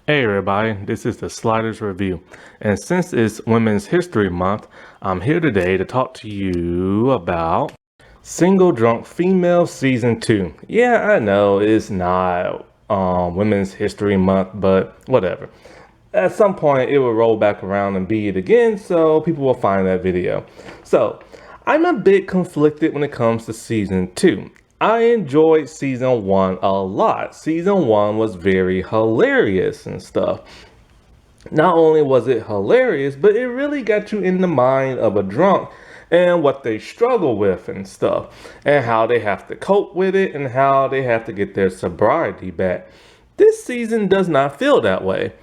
Hey everybody, this is the Sliders Review, and since it's Women's History Month, I'm here today to talk to you about Single Drunk Female Season 2. Yeah, I know it's not Women's History Month, but whatever. At some point, it will roll back around and be it again, so people will find that video. So, I'm a bit conflicted when it comes to Season 2. I enjoyed season 1 a lot. Season 1 was very hilarious and stuff. Not only was it hilarious, but it really got you in the mind of a drunk and what they struggle with and stuff, and how they have to cope with it and how they have to get their sobriety back. This season does not feel that way.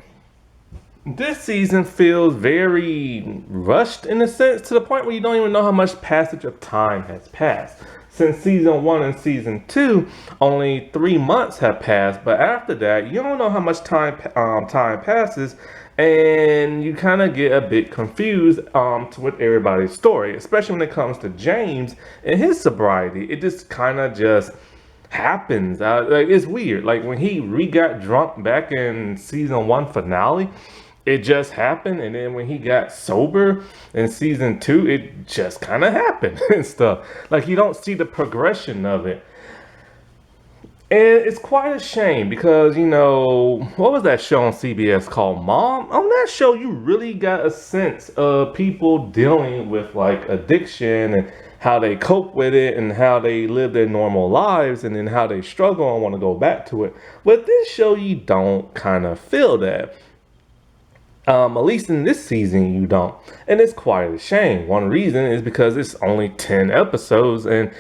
This season feels very rushed in a sense, to the point where you don't even know how much passage of time has passed. Since season 1 and season 2, only 3 months have passed, but after that, you don't know how much time passes, and you kind of get a bit confused with everybody's story, especially when it comes to James and his sobriety. It just kind of just happens. Like, it's weird. Like when he got drunk back in season 1 finale, it just happened, and then when he got sober in season 2, it just kind of happened and stuff. Like you don't see the progression of it, and it's quite a shame because what was that show on CBS called Mom? On that show, you really got a sense of people dealing with like addiction and how they cope with it and how they live their normal lives and then how they struggle and want to go back to it. With this show, you don't kind of feel that. At least in this season, you don't. And it's quite a shame. One reason is because it's only 10 episodes, and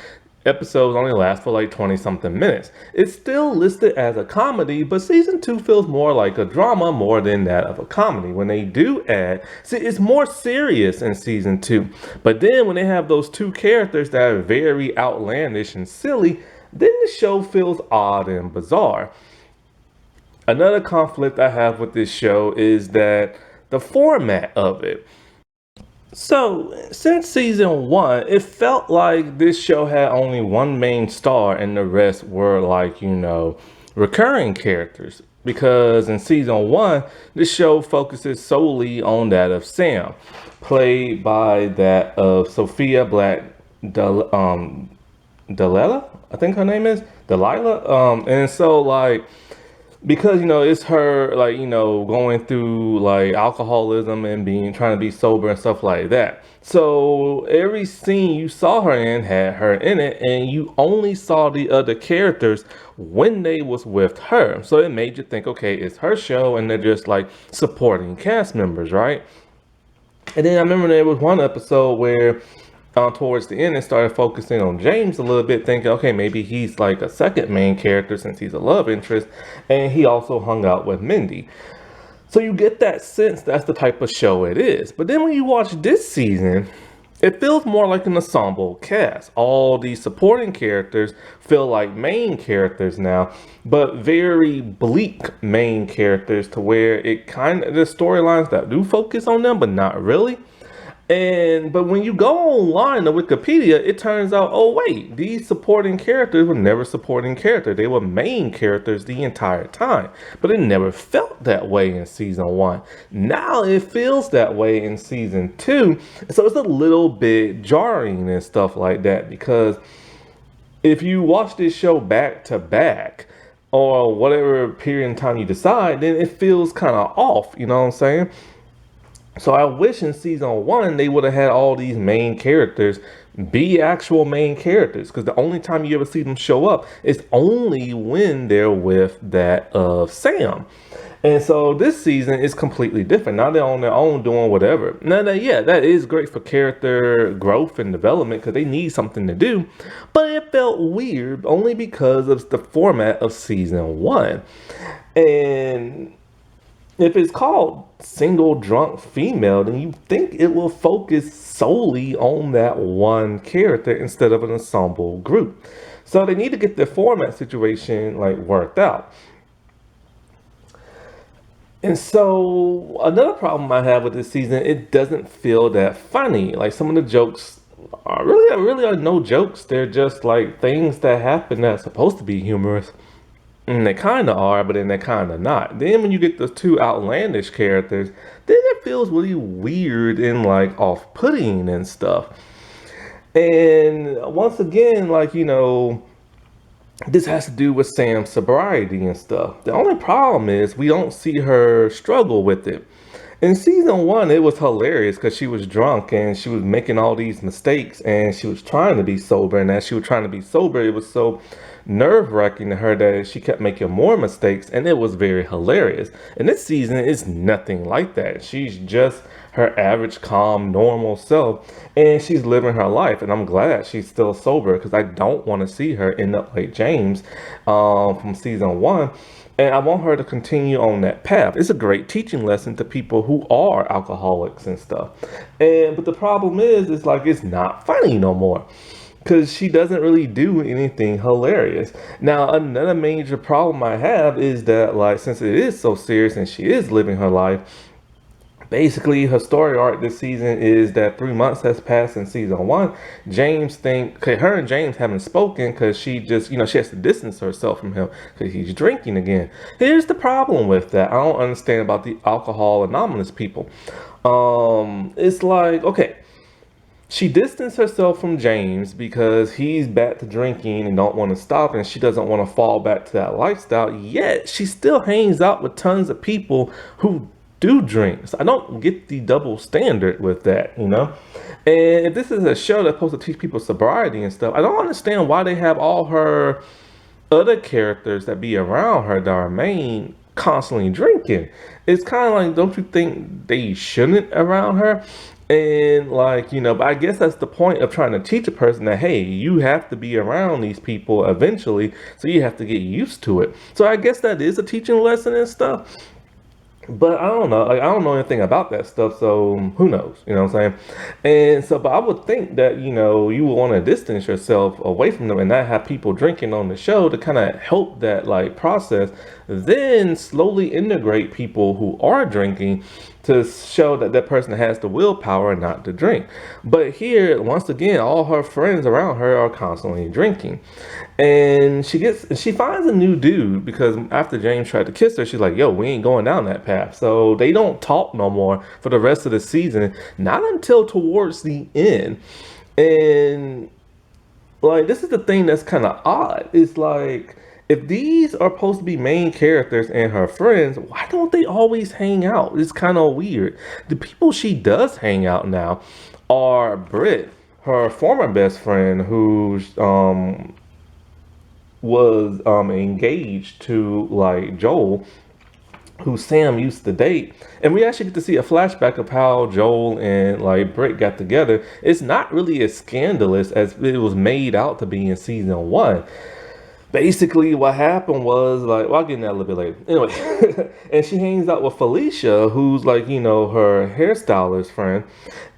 episodes only last for like 20 something minutes. It's still listed as a comedy, but season 2 feels more like a drama more than that of a comedy. When they do see, it's more serious in season 2. But then when they have those two characters that are very outlandish and silly, then the show feels odd and bizarre. Another conflict I have with this show is that the format of it. So, since season 1, it felt like this show had only one main star and the rest were like, recurring characters. Because in season 1, the show focuses solely on that of Sam, played by that of Sophia Black Delilah, I think her name is Delilah. And so like, because it's her like going through like alcoholism and trying to be sober and stuff like that, so every scene you saw her in had her in it, and you only saw the other characters when they was with her, so it made you think, okay, it's her show and they're just like supporting cast members, right? And then I remember there was one episode where towards the end, it started focusing on James a little bit, thinking, okay, maybe he's like a second main character since he's a love interest, and he also hung out with Mindy. So you get that sense that's the type of show it is. But then when you watch this season, it feels more like an ensemble cast. All these supporting characters feel like main characters now, but very bleak main characters, to where it kind of, the storylines that do focus on them, but not really. But when you go online to Wikipedia, it turns out, oh wait, these supporting characters were never supporting characters. They were main characters the entire time. But it never felt that way in season 1. Now it feels that way in season 2. So it's a little bit jarring and stuff like that, because if you watch this show back to back, or whatever period in time you decide, then it feels kind of off, you know what I'm saying? So I wish in season 1 they would have had all these main characters be actual main characters, because the only time you ever see them show up is only when they're with that of Sam. And so this season is completely different. Now they're on their own doing whatever. Now, that is great for character growth and development, because they need something to do. But it felt weird only because of the format of season 1. And if it's called Single Drunk Female, then you think it will focus solely on that one character instead of an ensemble group. So they need to get the format situation like worked out. And so another problem I have with this season, it doesn't feel that funny. Like some of the jokes really are no jokes. They're just like things that happen that's supposed to be humorous. And they kind of are, but then they kind of not. Then when you get those two outlandish characters, then it feels really weird and like off-putting and stuff. And once again, like, this has to do with Sam's sobriety and stuff. The only problem is we don't see her struggle with it. In season one, it was hilarious because she was drunk and she was making all these mistakes and she was trying to be sober. And as she was trying to be sober, it was so nerve-wracking to her that she kept making more mistakes, and it was very hilarious. And this season is nothing like that. She's just her average, calm, normal self, and she's living her life. And I'm glad she's still sober because I don't want to see her end up like James from season one. And I want her to continue on that path. It's a great teaching lesson to people who are alcoholics and stuff. But the problem is like it's not funny no more because she doesn't really do anything hilarious. Now, another major problem I have is that, like, since it is so serious and she is living her life, basically her story arc this season is that 3 months has passed in season one. Her and James haven't spoken because she just, she has to distance herself from him because he's drinking again. Here's the problem with that. I don't understand about the alcohol anonymous people. It's like, okay, she distanced herself from James because he's back to drinking and don't want to stop, and she doesn't want to fall back to that lifestyle. Yet she still hangs out with tons of people who do drink. So I don't get the double standard with that, And if this is a show that's supposed to teach people sobriety and stuff, I don't understand why they have all her other characters that be around her that are main constantly drinking. It's kind of like, don't you think they shouldn't around her? And like, but I guess that's the point of trying to teach a person that, hey, you have to be around these people eventually, so you have to get used to it. So I guess that is a teaching lesson and stuff. But I don't know. Like, I don't know anything about that stuff, so who knows? You know what I'm saying? And so, but I would think that, you would want to distance yourself away from them and not have people drinking on the show to kind of help that, like, process. Then slowly integrate people who are drinking to show that that person has the willpower not to drink. But here, once again, all her friends around her are constantly drinking. And she finds a new dude because after James tried to kiss her, she's like, yo, we ain't going down that path. So they don't talk no more for the rest of the season, not until towards the end. And like, this is the thing that's kind of odd. It's like, if these are supposed to be main characters and her friends, why don't they always hang out? It's kind of weird. The people she does hang out now are Britt, her former best friend, who's was engaged to like Joel, who Sam used to date. And we actually get to see a flashback of how Joel and like Britt got together. It's not really as scandalous as it was made out to be in season one. Basically what happened was like, well, I'll get into that a little bit later. Anyway, and she hangs out with Felicia, who's like, her hairstylist friend.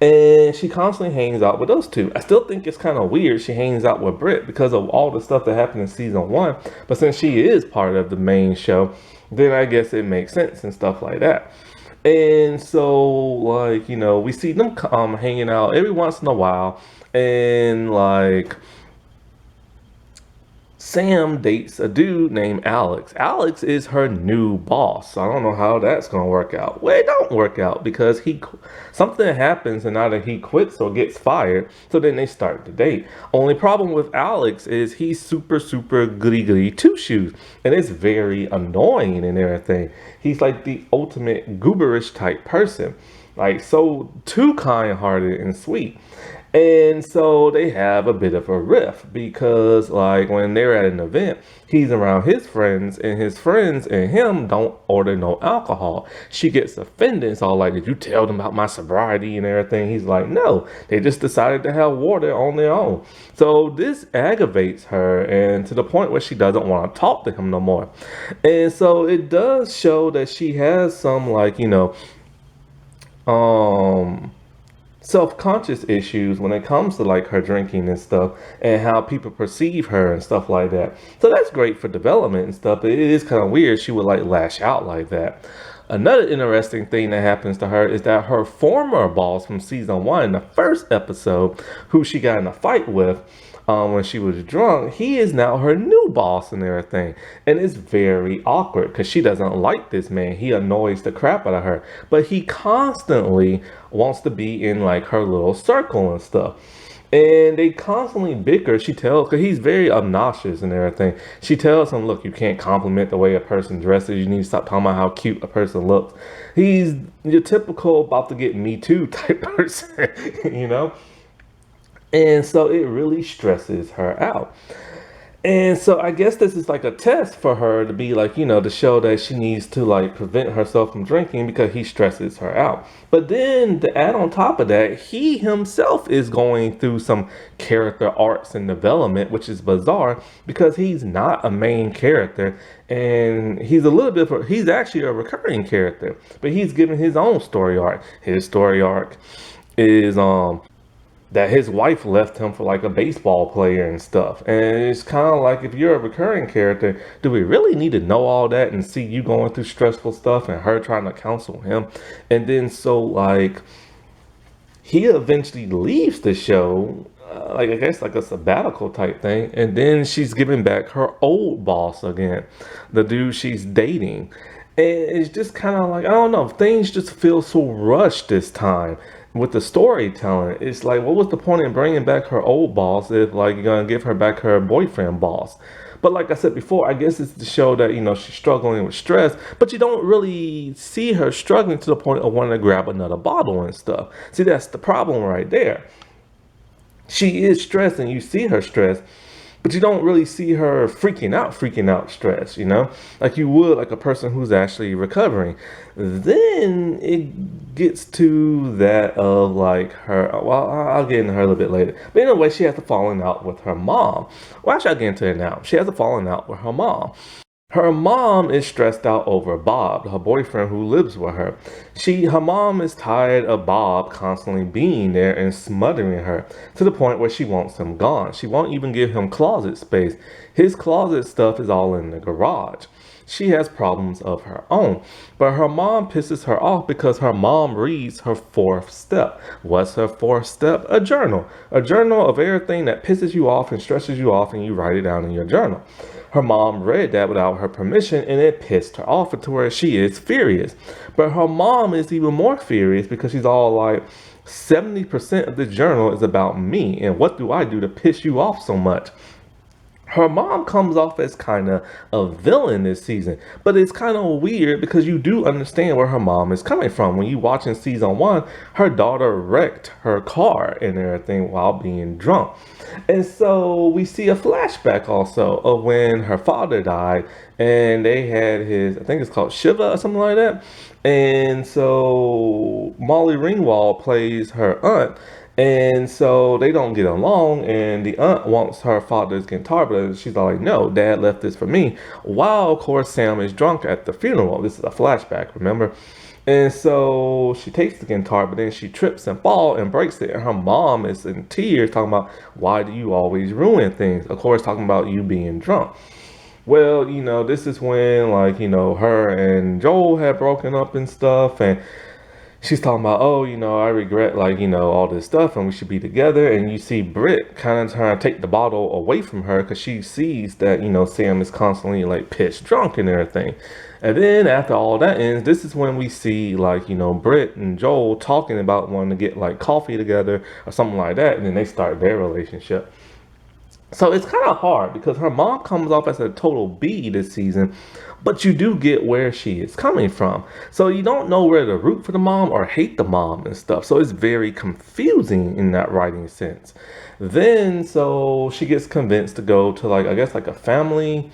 And she constantly hangs out with those two. I still think it's kind of weird she hangs out with Britt because of all the stuff that happened in season one. But since she is part of the main show, then I guess it makes sense and stuff like that. And so, like, we see them hanging out every once in a while. And like, Sam dates a dude named Alex. Alex is her new boss. So I don't know how that's going to work out. Well, it don't work out because something happens and either he quits or gets fired. So then they start to date. Only problem with Alex is he's super, super goody two-shoes. And it's very annoying and everything. He's like the ultimate gooberish type person. Like, so too kind-hearted and sweet. And so they have a bit of a rift because like when they're at an event, he's around his friends and him don't order no alcohol. She gets offended. It's all like, did you tell them about my sobriety and everything? He's like, no, they just decided to have water on their own. So this aggravates her and to the point where she doesn't want to talk to him no more. And so it does show that she has some like, self-conscious issues when it comes to like her drinking and stuff and how people perceive her and stuff like that. So that's great for development and stuff, but it is kind of weird she would like lash out like that. Another interesting thing that happens to her is that her former boss from season one, the first episode, who she got in a fight with, when she was drunk, he is now her new boss and everything. And it's very awkward because she doesn't like this man. He annoys the crap out of her. But he constantly wants to be in like her little circle and stuff. And they constantly bicker. She tells, because he's very obnoxious and everything. She tells him, look, you can't compliment the way a person dresses. You need to stop talking about how cute a person looks. He's your typical about to get me too type person, you know? And so it really stresses her out. And so I guess this is like a test for her to be like, to show that she needs to like prevent herself from drinking because he stresses her out. But then to add on top of that, he himself is going through some character arcs and development, which is bizarre because he's not a main character and he's he's actually a recurring character, but he's given his own story arc. His story arc is, that his wife left him for like a baseball player and stuff. And it's kind of like, if you're a recurring character, do we really need to know all that and see you going through stressful stuff and her trying to counsel him? And then so like he eventually leaves the show, like I guess like a sabbatical type thing, and then she's giving back her old boss again, the dude she's dating. And it's just kind of like, I don't know, things just feel so rushed this time with the storytelling. It's like, what was the point in bringing back her old boss if like you're gonna give her back her boyfriend boss? But like I said before, I guess it's to show that, she's struggling with stress, but you don't really see her struggling to the point of wanting to grab another bottle and stuff. See, that's the problem right there. She is stressed and you see her stress, but you don't really see her freaking out stress, like you would like a person who's actually recovering. Then it gets to that of like her, well, I'll get into her a little bit later. But anyway, she has a falling out with her mom. Well, actually, I'll get into it now. She has a falling out with her mom. Her mom is stressed out over Bob, her boyfriend who lives with her. Her mom is tired of Bob constantly being there and smothering her to the point where she wants him gone. She won't even give him closet space. His closet stuff is all in the garage. She has problems of her own, but her mom pisses her off because her mom reads her fourth step. What's her fourth step? A journal. A journal of everything that pisses you off and stresses you off, and you write it down in your journal. Her mom read that without her permission, and it pissed her off to where she is furious. But her mom is even more furious because she's all like, 70% of the journal is about me, and what do I do to piss you off so much? Her mom comes off as kind of a villain this season, but it's kind of weird because you do understand where her mom is coming from. When you watch in season 1, her daughter wrecked her car and everything while being drunk. And so we see a flashback also of when her father died and they had his, I think it's called Shiva or something like that. And so Molly Ringwald plays her aunt. And so they don't get along, and the aunt wants her father's guitar, but she's like, no, dad left this for me. While, of course, Sam is drunk at the funeral. This is a flashback, remember? And so she takes the guitar, but then she trips and falls and breaks it. And her mom is in tears talking about, why do you always ruin things? Of course, talking about you being drunk. Well, this is when, like, her and Joel had broken up and stuff, and she's talking about, oh, I regret, like, all this stuff and we should be together. And you see Britt kind of trying to take the bottle away from her because she sees that, Sam is constantly like pissed drunk and everything. And then after all that ends, this is when we see like, Britt and Joel talking about wanting to get like coffee together or something like that. And then they start their relationship. So it's kind of hard because her mom comes off as a total B this season, but you do get where she is coming from. So you don't know where to root for the mom or hate the mom and stuff. So it's very confusing in that writing sense. Then, so she gets convinced to go to like, I guess like a family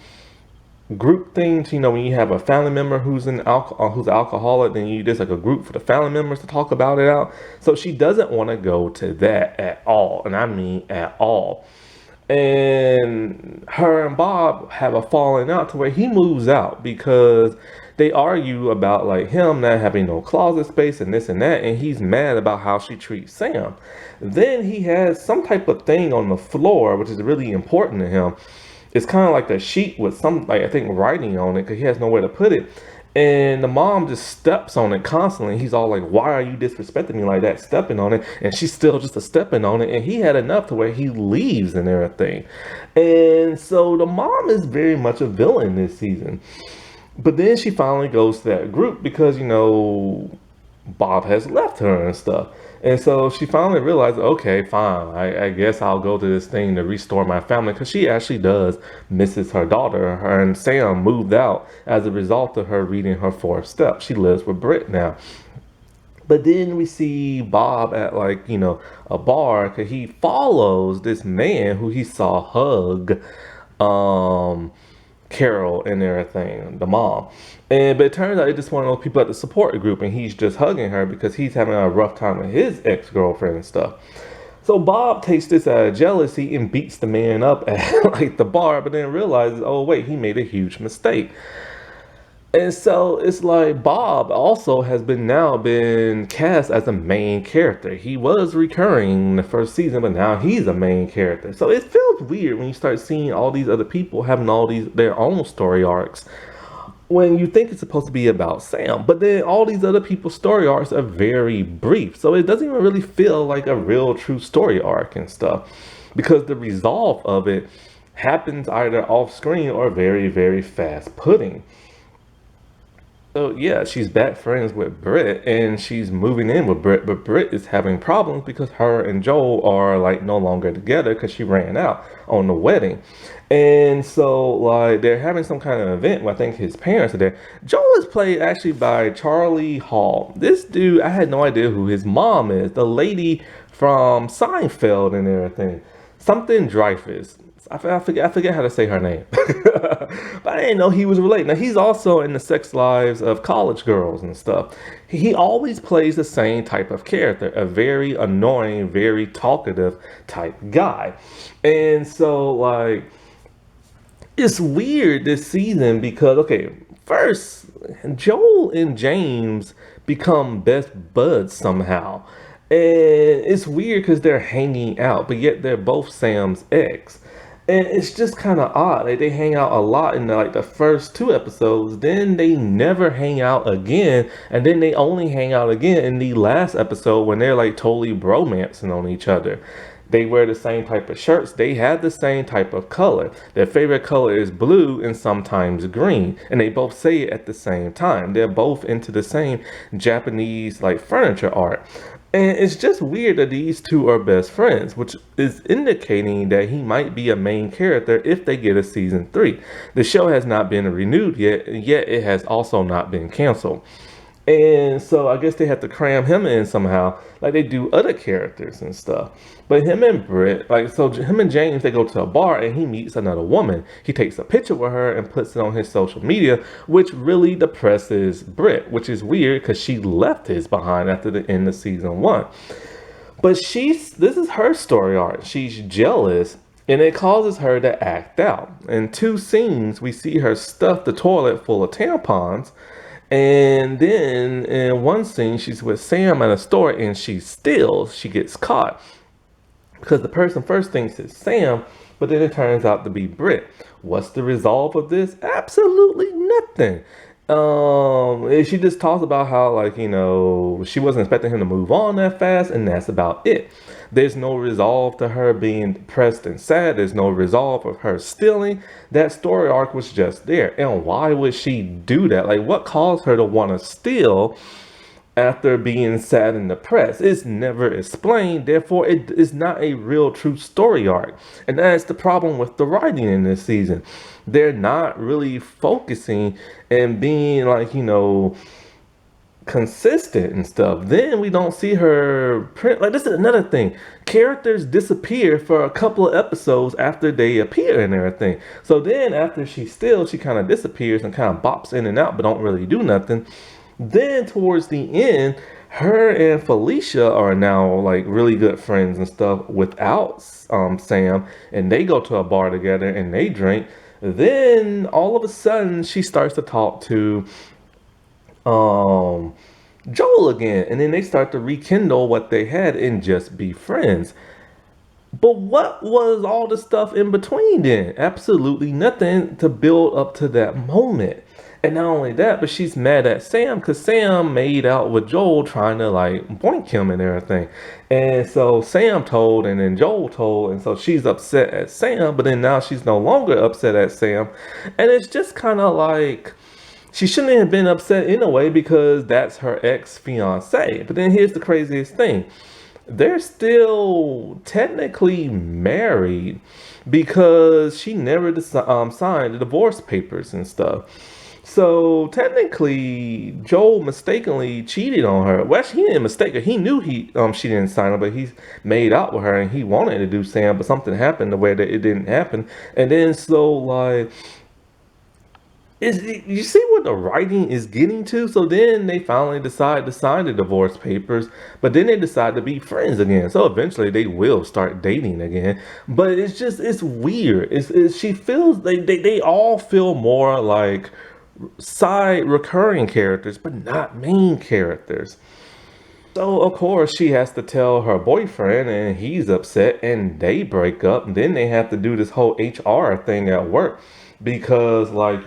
group thing. When you have a family member who's an alcoholic, then there's like a group for the family members to talk about it out. So she doesn't want to go to that at all. And I mean at all. And her and Bob have a falling out to where he moves out because they argue about like him not having no closet space and this and that, and he's mad about how she treats Sam. Then he has some type of thing on the floor which is really important to him. It's kind of like a sheet with some, like, I think, writing on it because he has nowhere to put it. And the mom just steps on it constantly. He's all like, why are you disrespecting me like that, stepping on it? And she's still just a stepping on it. And he had enough to where he leaves and everything. And so the mom is very much a villain this season. But then she finally goes to that group because, Bob has left her and stuff. And so she finally realized, okay, fine, I guess I'll go to this thing to restore my family, because she actually does misses her daughter. Her and Sam moved out as a result of her reading her fourth step. She lives with Britt now. But then we see Bob at a bar, because he follows this man who he saw hug Carol and everything, the mom. But it turns out it's just one of those people at the support group, and he's just hugging her because he's having a rough time with his ex-girlfriend and stuff. So Bob takes this out of jealousy and beats the man up at the bar, but then realizes, oh wait, he made a huge mistake. And so it's like Bob also has been cast as a main character. He was recurring in the first season, but now he's a main character. So it feels weird when you start seeing all these other people having all their own story arcs, when you think it's supposed to be about Sam. But then all these other people's story arcs are very brief. So it doesn't even really feel like a real true story arc and stuff, because the resolve of it happens either off screen or very, very fast pudding. So yeah, she's back friends with Britt, and she's moving in with Britt, but Britt is having problems because her and Joel are no longer together because she ran out on the wedding. And so they're having some kind of event where I think his parents are there. Joel is played actually by Charlie Hall. This dude, I had no idea who his mom is. The lady from Seinfeld and everything. Something Dreyfus. I forget how to say her name. But I didn't know he was related. Now, he's also in the sex lives of college girls and stuff. He always plays the same type of character, a very annoying, very talkative type guy. And so, it's weird this season because, okay, first, Joel and James become best buds somehow. And it's weird because they're hanging out, but yet they're both Sam's ex. And it's just kind of odd. They hang out a lot in the first two episodes. Then they never hang out again. And then they only hang out again in the last episode when they're totally bromancing on each other. They wear the same type of shirts. They have the same type of color. Their favorite color is blue and sometimes green. And they both say it at the same time. They're both into the same Japanese furniture art. And it's just weird that these two are best friends, which is indicating that he might be a main character if they get a season 3. The show has not been renewed yet it has also not been canceled. And so I guess they have to cram him in somehow, like they do other characters and stuff. But him and Britt, him and James, they go to a bar and he meets another woman. He takes a picture with her and puts it on his social media, which really depresses Britt, which is weird because she left his behind after the end of season 1. But this is her story arc. She's jealous, and it causes her to act out. In 2 scenes, we see her stuff the toilet full of tampons. And then in one scene, she's with Sam at a store and she steals. She gets caught because the person first thinks it's Sam, but then it turns out to be Britt. What's the resolve of this? Absolutely nothing. She just talks about how she wasn't expecting him to move on that fast, and that's about it. There's no resolve to her being depressed and sad. There's no resolve of her stealing. That story arc was just there. And why would she do that? What caused her to want to steal after being sad and depressed? It's never explained. Therefore, it is not a real true story arc. And that's the problem with the writing in this season. They're not really focusing and being consistent and stuff. Then we don't see her print. This is another thing. Characters disappear for a couple of episodes after they appear and everything. So then after she steals, she kind of disappears and kind of bops in and out, but don't really do nothing. Then towards the end, her and Felicia are now really good friends and stuff without Sam, and they go to a bar together and they drink. Then all of a sudden she starts to talk to Joel again, and then they start to rekindle what they had and just be friends. But what was all the stuff in between then? Absolutely nothing to build up to that moment. And not only that, but she's mad at Sam because Sam made out with Joel trying to like boink him and everything. And so Sam told, and then Joel told, and so she's upset at Sam, but then now she's no longer upset at Sam. And it's just kind of like she shouldn't have been upset in a way because that's her ex-fiance. But then here's the craziest thing. They're still technically married because she never signed the divorce papers and stuff. So technically, Joel mistakenly cheated on her. Well, actually, he didn't mistake her. He knew she didn't sign it, but he made out with her and he wanted to do Sam, but something happened the way that it didn't happen. And then so like is you see what the writing is getting to? So then they finally decide to sign the divorce papers, but then they decide to be friends again. So eventually they will start dating again. But it's weird. She feels they all feel more like side recurring characters, but not main characters. So of course she has to tell her boyfriend and he's upset and they break up. And then they have to do this whole HR thing at work because like,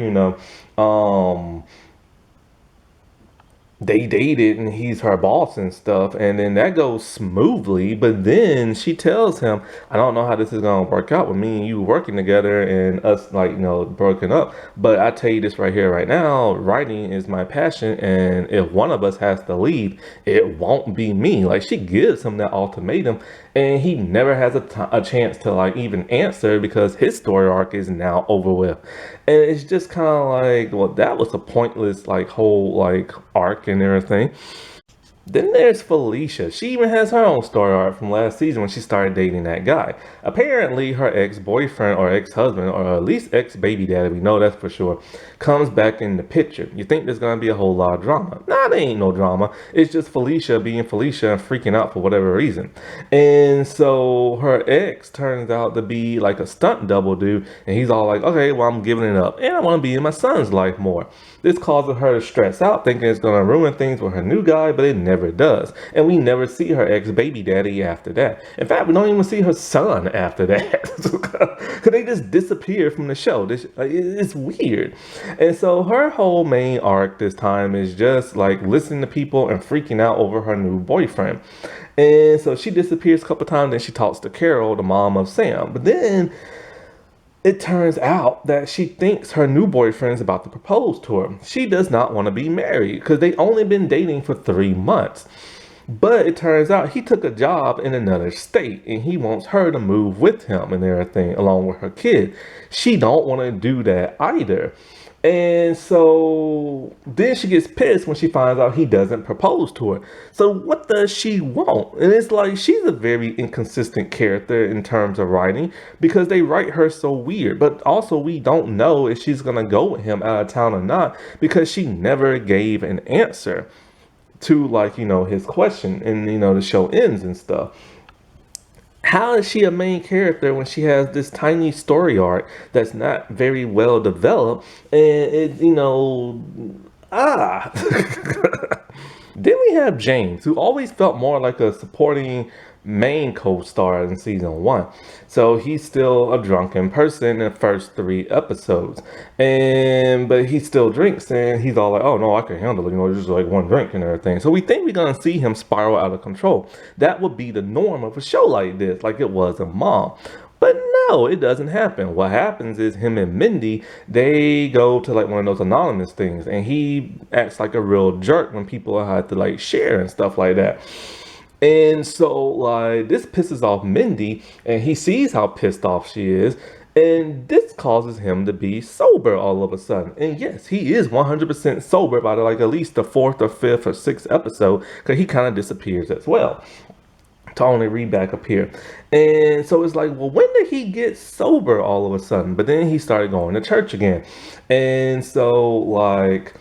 they dated and he's her boss and stuff, and then that goes smoothly. But then she tells him, I don't know how this is gonna work out with me and you working together and us like broken up, but I tell you this right here right now, writing is my passion, and if one of us has to leave, it won't be me. Like, she gives him that ultimatum and he never has a chance to like even answer because his story arc is now over with. And it's just kind of like, well, that was a pointless like whole like arc and everything. Then there's Felicia. She even has her own story arc from last season when she started dating that guy. Apparently, her ex-boyfriend or ex-husband, or at least ex-baby daddy, we know that's for sure, comes back in the picture. You think there's gonna be a whole lot of drama. Nah, there ain't no drama. It's just Felicia being Felicia and freaking out for whatever reason. And so her ex turns out to be like a stunt double dude, and he's all like, okay, well, I'm giving it up, and I want to be in my son's life more. This causes her to stress out, thinking it's gonna ruin things with her new guy, but it never does. And we never see her ex-baby daddy after that. In fact, we don't even see her son after that. Because they just disappear from the show. It's weird. And so her whole main arc this time is just like listening to people and freaking out over her new boyfriend. And so she disappears a couple times, then she talks to Carol, the mom of Sam. But then it turns out that she thinks her new boyfriend is about to propose to her. She does not want to be married because they only been dating for 3 months. But it turns out he took a job in another state and he wants her to move with him and everything along with her kid. She don't want to do that either. And so then she gets pissed when she finds out he doesn't propose to her. So what does she want? And it's like, she's a very inconsistent character in terms of writing because they write her so weird. But also we don't know if she's going to go with him out of town or not because she never gave an answer to like, his question. And, the show ends and stuff. How is she a main character when she has this tiny story arc that's not very well developed? And Then we have James, who always felt more like a supporting main co-star in season 1. So he's still a drunken person in the first 3 episodes. But he still drinks and he's all like, oh no, I can handle it, just like one drink and everything. So we think we're gonna see him spiral out of control. That would be the norm of a show like this, like it was in Mom. But no, it doesn't happen. What happens is him and Mindy, they go to like one of those anonymous things and he acts like a real jerk when people have to like share and stuff like that. And so like this pisses off Mindy and he sees how pissed off she is. And this causes him to be sober all of a sudden. And yes, he is 100% sober by like at least the 4th or 5th or 6th episode because he kind of disappears as well. To only read back up here. And so it's like, well, when did he get sober all of a sudden? But then he started going to church again. And so like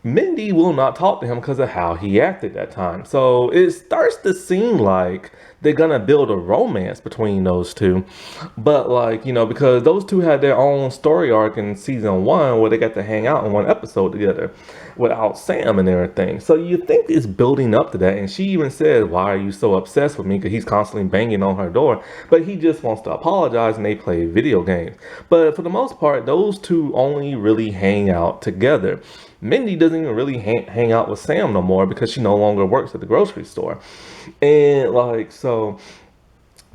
Mindy will not talk to him because of how he acted that time. So it starts to seem like they're gonna build a romance between those two. But like, because those two had their own story arc in season 1 where they got to hang out in one episode together without Sam and everything. So you think it's building up to that. And she even said, why are you so obsessed with me? Because he's constantly banging on her door. But he just wants to apologize and they play video games. But for the most part, those two only really hang out together. Mindy doesn't even really hang out with Sam no more because she no longer works at the grocery store. And like, so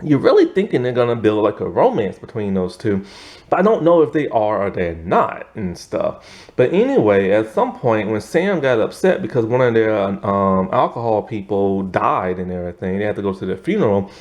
you're really thinking they're gonna build like a romance between those two, but I don't know if they are or they're not and stuff. But anyway, at some point when Sam got upset because one of their alcohol people died and everything, they had to go to the funeral.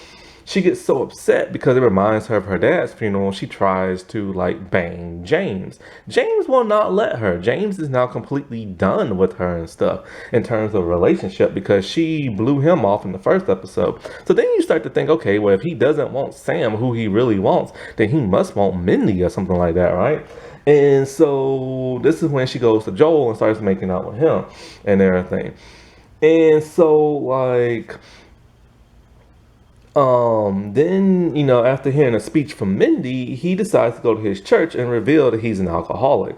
She gets so upset because it reminds her of her dad's funeral. She tries to like bang James. James will not let her. James is now completely done with her and stuff in terms of relationship because she blew him off in the first episode. So then you start to think, okay, well, if he doesn't want Sam, who he really wants, then he must want Mindy or something like that, right? And so this is when she goes to Joel and starts making out with him and everything. And so like, then, after hearing a speech from Mindy, he decides to go to his church and reveal that he's an alcoholic.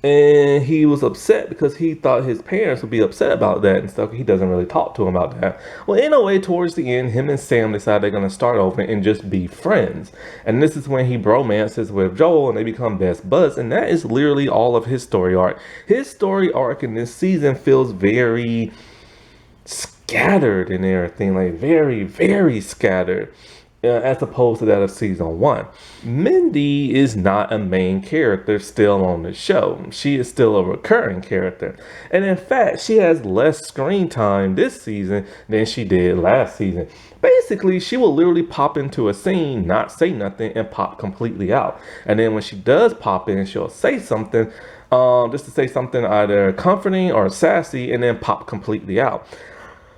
And he was upset because he thought his parents would be upset about that and stuff. He doesn't really talk to him about that. Well, in a way, towards the end, him and Sam decide they're going to start over and just be friends. And this is when he bromances with Joel and they become best buds. And that is literally all of his story arc. His story arc in this season feels very scattered and everything, like very, very scattered, as opposed to that of season 1. Mindy is not a main character still on the show. She is still a recurring character. And in fact, she has less screen time this season than she did last season. Basically, she will literally pop into a scene, not say nothing, and pop completely out. And then when she does pop in, she'll say something, just to say something either comforting or sassy, and then pop completely out.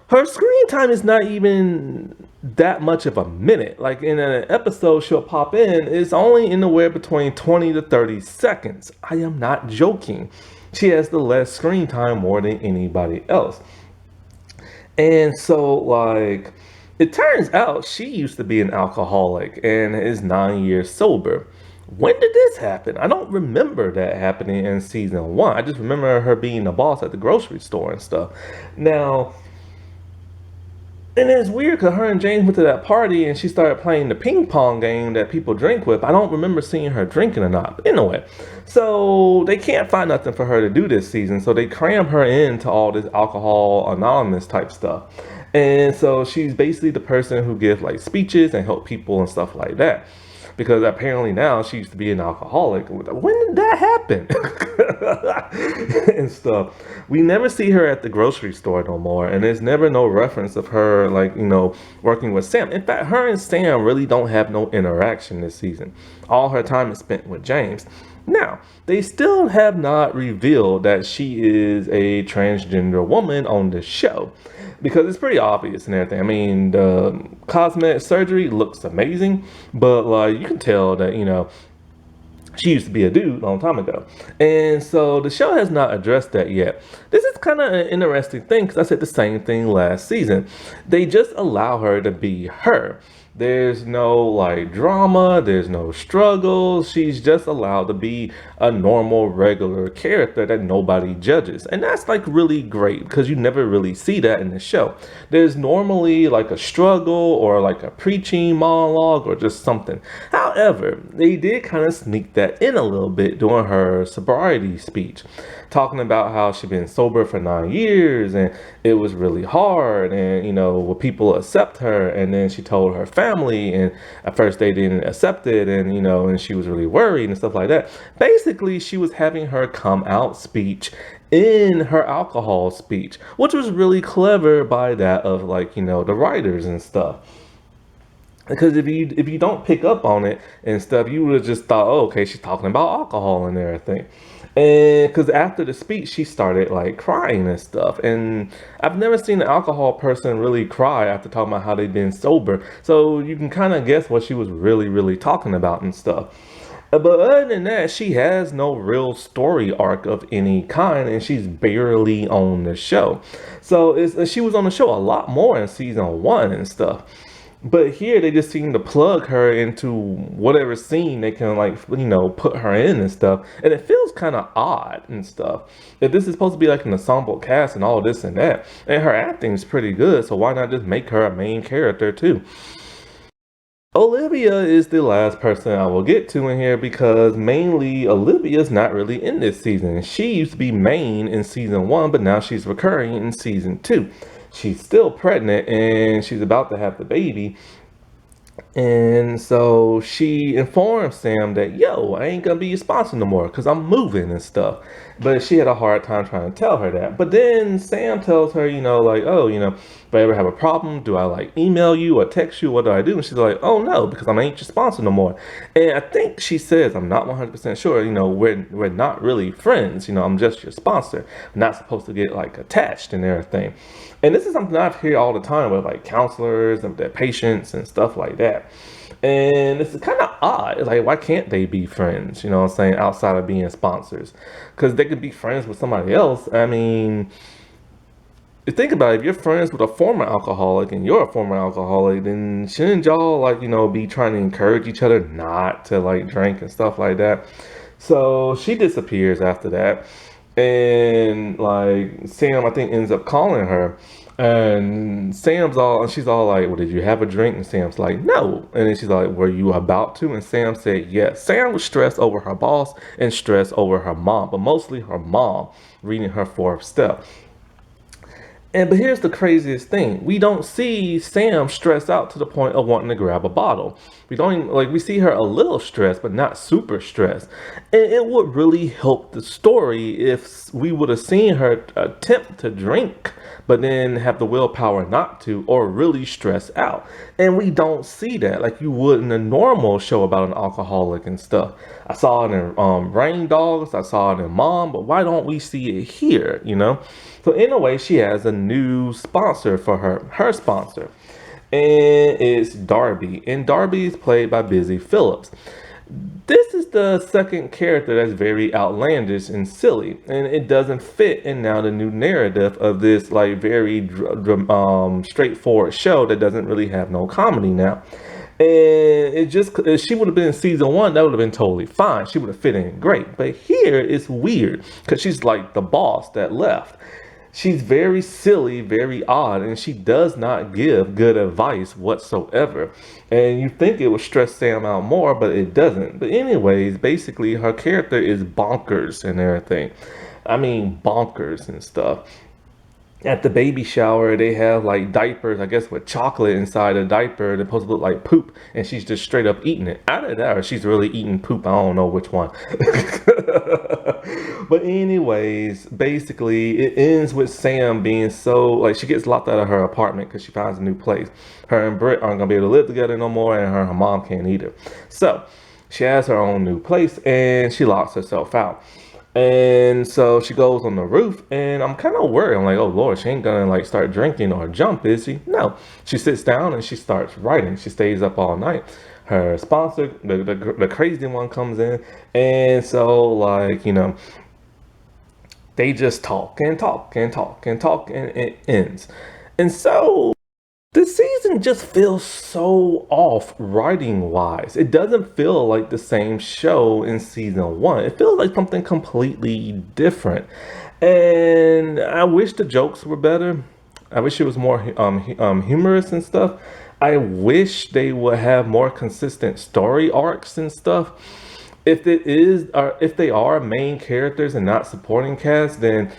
Her screen time is not even that much of a minute. Like in an episode she'll pop in, it's only anywhere between 20 to 30 seconds. I am not joking. She has the less screen time more than anybody else. And so like, it turns out she used to be an alcoholic and is 9 years sober. When did this happen? I don't remember that happening in season 1. I just remember her being the boss at the grocery store and stuff. Now, and it's weird because her and James went to that party and she started playing the ping pong game that people drink with. I don't remember seeing her drinking or not. But anyway, so they can't find nothing for her to do this season. So they cram her into all this Alcohol Anonymous type stuff. And so she's basically the person who gives like speeches and help people and stuff like that. Because apparently now she used to be an alcoholic. When did that happen? And stuff. We never see her at the grocery store no more. And there's never no reference of her, like, working with Sam. In fact, her and Sam really don't have no interaction this season. All her time is spent with James. Now, they still have not revealed that she is a transgender woman on the show. Because it's pretty obvious and everything. I mean, the cosmetic surgery looks amazing, but like you can tell that, she used to be a dude a long time ago. And so the show has not addressed that yet. This is kind of an interesting thing because I said the same thing last season. They just allow her to be her. There's no like drama, there's no struggle. She's just allowed to be a normal, regular character that nobody judges. And that's like really great because you never really see that in the show. There's normally like a struggle or like a preaching monologue or just something. However, they did kind of sneak that in a little bit during her sobriety speech, talking about how she'd been sober for 9 years and it was really hard and, will people accept her? And then she told her family and at first they didn't accept it and, and she was really worried and stuff like that. Basically, she was having her come out speech in her alcohol speech, which was really clever by that of like, the writers and stuff. Because if you don't pick up on it and stuff, you would have just thought, oh, okay, she's talking about alcohol and everything. And because after the speech, she started like crying and stuff. And I've never seen an alcohol person really cry after talking about how they've been sober. So you can kind of guess what she was really, really talking about and stuff. But other than that, she has no real story arc of any kind, and she's barely on the show. So she was on the show a lot more in season one and stuff. But here they just seem to plug her into whatever scene they can, like, put her in and stuff. And it feels kind of odd and stuff. If this is supposed to be like an ensemble cast and all this and that, and her acting's pretty good, so why not just make her a main character too? Olivia is the last person I will get to in here because mainly Olivia's not really in this season. She used to be main in season one, but now she's recurring in season two. She's still pregnant and she's about to have the baby. And so she informed Sam that, yo, I ain't gonna be your sponsor no more because I'm moving and stuff. But she had a hard time trying to tell her that. But then Sam tells her, like, oh, if I ever have a problem, do I like email you or text you? What do I do? And she's like, oh, no, because I ain't your sponsor no more. And I think she says, I'm not 100% sure, we're not really friends. I'm just your sponsor. I'm not supposed to get like attached and everything. And this is something I hear all the time with like counselors and their patients and stuff like that. And it's kind of odd. It's like, why can't they be friends? What I'm saying, outside of being sponsors? Because they could be friends with somebody else. I mean, think about it. If you're friends with a former alcoholic and you're a former alcoholic, then shouldn't y'all, like, be trying to encourage each other not to, like, drink and stuff like that? So she disappears after that. And, like, Sam, I think, ends up calling her. And she's all like, well, did you have a drink? And Sam's like, no. And then she's like, were you about to? And Sam said, yes. Sam was stressed over her boss and stressed over her mom, but mostly her mom reading her fourth step. But here's the craziest thing. We don't see Sam stress out to the point of wanting to grab a bottle. We don't even, we see her a little stressed, but not super stressed. And it would really help the story if we would have seen her attempt to drink, but then have the willpower not to, or really stress out. And we don't see that like you would in a normal show about an alcoholic and stuff. I saw it in Rain Dogs, I saw it in Mom, but why don't we see it here, So in a way, she has a new sponsor for her sponsor. And it's Darby. And Darby is played by Busy Phillips. This is the second character that's very outlandish and silly. And it doesn't fit in now the new narrative of this like very straightforward show that doesn't really have no comedy now. And if she would have been in season one, that would have been totally fine. She would have fit in great. But here it's weird because she's like the boss that left. She's very silly, very odd, and she does not give good advice whatsoever. And you think it would stress Sam out more, but it doesn't. But anyways, basically her character is bonkers and everything. I mean, bonkers and stuff. At the baby shower, they have like diapers, I guess, with chocolate inside a diaper. They're supposed to look like poop, and she's just straight up eating it. Either that or she's really eating poop. I don't know which one. But anyways, basically, it ends with Sam being so, like, she gets locked out of her apartment because she finds a new place. Her and Britt aren't going to be able to live together no more, and her mom can't either. So she has her own new place, and she locks herself out. And so she goes on the roof, and I'm kind of worried. I'm like, oh Lord, she ain't gonna like start drinking or jump, is she? No, she sits down and she starts writing. She stays up all night. Her sponsor, the crazy one, comes in, and so like, they just talk and talk and talk and talk, and it ends. And so this season just feels so off writing wise. It doesn't feel like the same show in season one. It feels like something completely different. And I wish the jokes were better. I wish it was more humorous and stuff. I wish they would have more consistent story arcs and stuff. If they are main characters and not supporting cast, then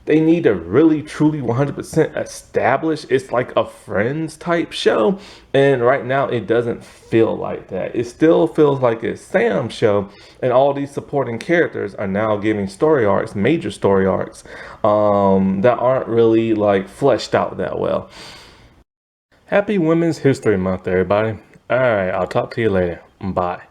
they need to really, truly 100% establish it's like a Friends type show. And right now it doesn't feel like that. It still feels like it's Sam's show, and all these supporting characters are now giving story arcs, major story arcs, that aren't really like fleshed out that well. Happy Women's History Month, everybody. All right, I'll talk to you later. Bye.